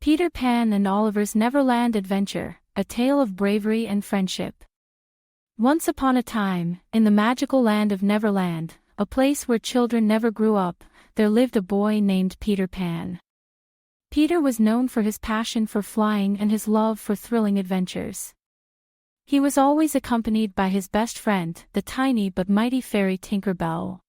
Peter Pan and Oliver's Neverland Adventure, a tale of bravery and friendship. Once upon a time, in the magical land of Neverland, a place where children never grew up, there lived a boy named Peter Pan. Peter was known for his passion for flying and his love for thrilling adventures. He was always accompanied by his best friend, the tiny but mighty fairy Tinker Bell.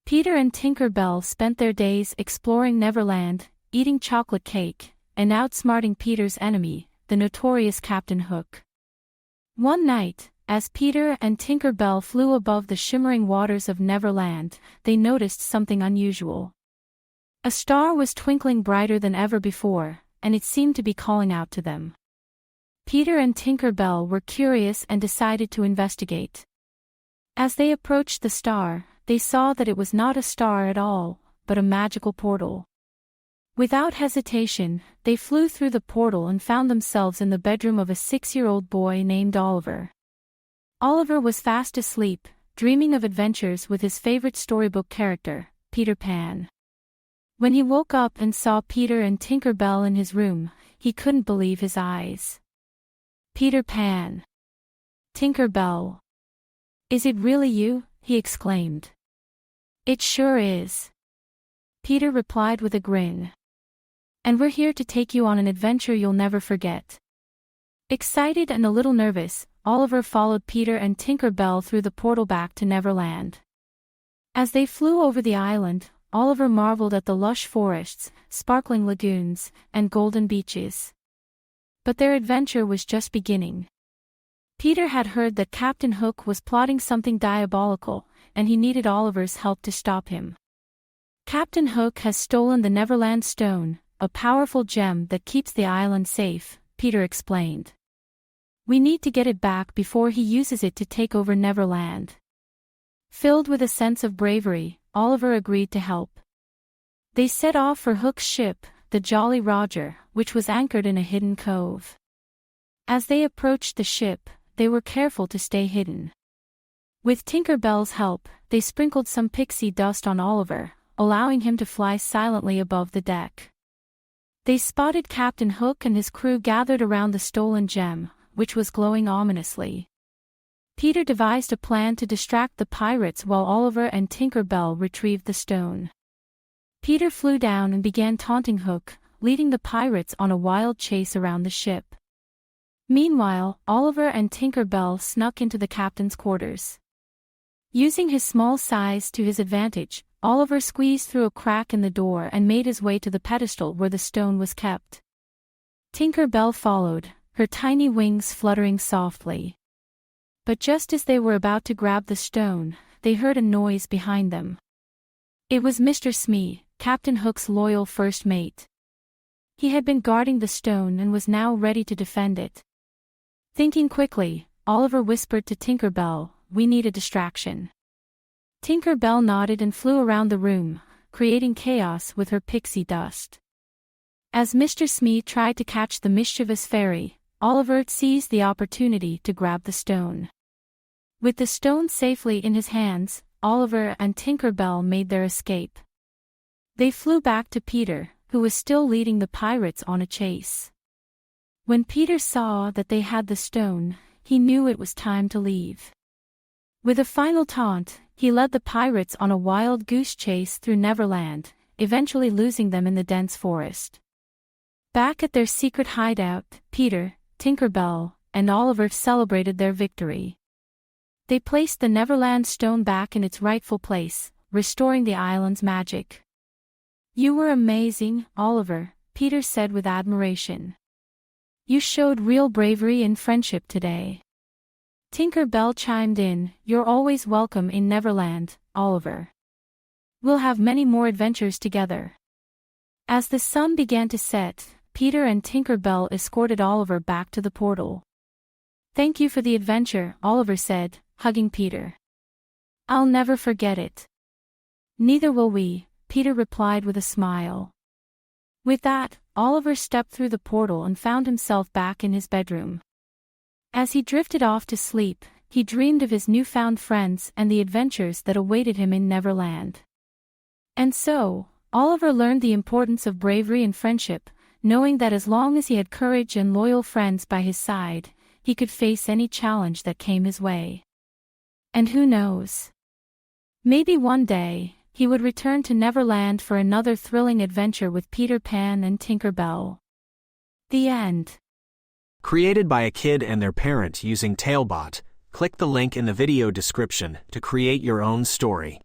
Peter and Tinker Bell spent their days exploring Neverland, eating chocolate cake, and outsmarting Peter's enemy, the notorious Captain Hook. One night, as Peter and Tinker Bell flew above the shimmering waters of Neverland, they noticed something unusual. A star was twinkling brighter than ever before, and it seemed to be calling out to them. Peter and Tinker Bell were curious and decided to investigate. As they approached the star, they saw that it was not a star at all, but a magical portal. Without hesitation, they flew through the portal and found themselves in the bedroom of a 6-year-old boy named Oliver. Oliver was fast asleep, dreaming of adventures with his favorite storybook character, Peter Pan. When he woke up and saw Peter and Tinker Bell in his room, he couldn't believe his eyes. "Peter Pan! Tinker Bell! Is it really you?" he exclaimed. "It sure is," Peter replied with a grin. "And we're here to take you on an adventure you'll never forget." Excited and a little nervous, Oliver followed Peter and Tinker Bell through the portal back to Neverland. As they flew over the island, Oliver marveled at the lush forests, sparkling lagoons, and golden beaches. But their adventure was just beginning. Peter had heard that Captain Hook was plotting something diabolical, and he needed Oliver's help to stop him. "Captain Hook has stolen the Neverland Stone, a powerful gem that keeps the island safe," Peter explained. "We need to get it back before he uses it to take over Neverland." Filled with a sense of bravery, Oliver agreed to help. They set off for Hook's ship, the Jolly Roger, which was anchored in a hidden cove. As they approached the ship, they were careful to stay hidden. With Tinker Bell's help, they sprinkled some pixie dust on Oliver, allowing him to fly silently above the deck. They spotted Captain Hook and his crew gathered around the stolen gem, which was glowing ominously. Peter devised a plan to distract the pirates while Oliver and Tinker Bell retrieved the stone. Peter flew down and began taunting Hook, leading the pirates on a wild chase around the ship. Meanwhile, Oliver and Tinker Bell snuck into the captain's quarters. Using his small size to his advantage, Oliver squeezed through a crack in the door and made his way to the pedestal where the stone was kept. Tinker Bell followed, her tiny wings fluttering softly. But just as they were about to grab the stone, they heard a noise behind them. It was Mr. Smee, Captain Hook's loyal first mate. He had been guarding the stone and was now ready to defend it. Thinking quickly, Oliver whispered to Tinker Bell, "We need a distraction." Tinker Bell nodded and flew around the room, creating chaos with her pixie dust. As Mr. Smee tried to catch the mischievous fairy, Oliver seized the opportunity to grab the stone. With the stone safely in his hands, Oliver and Tinker Bell made their escape. They flew back to Peter, who was still leading the pirates on a chase. When Peter saw that they had the stone, he knew it was time to leave. With a final taunt, he led the pirates on a wild goose chase through Neverland, eventually losing them in the dense forest. Back at their secret hideout, Peter, Tinker Bell, and Oliver celebrated their victory. They placed the Neverland Stone back in its rightful place, restoring the island's magic. "You were amazing, Oliver," Peter said with admiration. "You showed real bravery and friendship today." Tinker Bell chimed in, "You're always welcome in Neverland, Oliver. We'll have many more adventures together." As the sun began to set, Peter and Tinker Bell escorted Oliver back to the portal. "Thank you for the adventure," Oliver said, hugging Peter. "I'll never forget it." "Neither will we," Peter replied with a smile. With that, Oliver stepped through the portal and found himself back in his bedroom. As he drifted off to sleep, he dreamed of his newfound friends and the adventures that awaited him in Neverland. And so, Oliver learned the importance of bravery and friendship, knowing that as long as he had courage and loyal friends by his side, he could face any challenge that came his way. And who knows? Maybe one day, he would return to Neverland for another thrilling adventure with Peter Pan and Tinker Bell. The end. Created by a kid and their parent using Talebot, click the link in the video description to create your own story.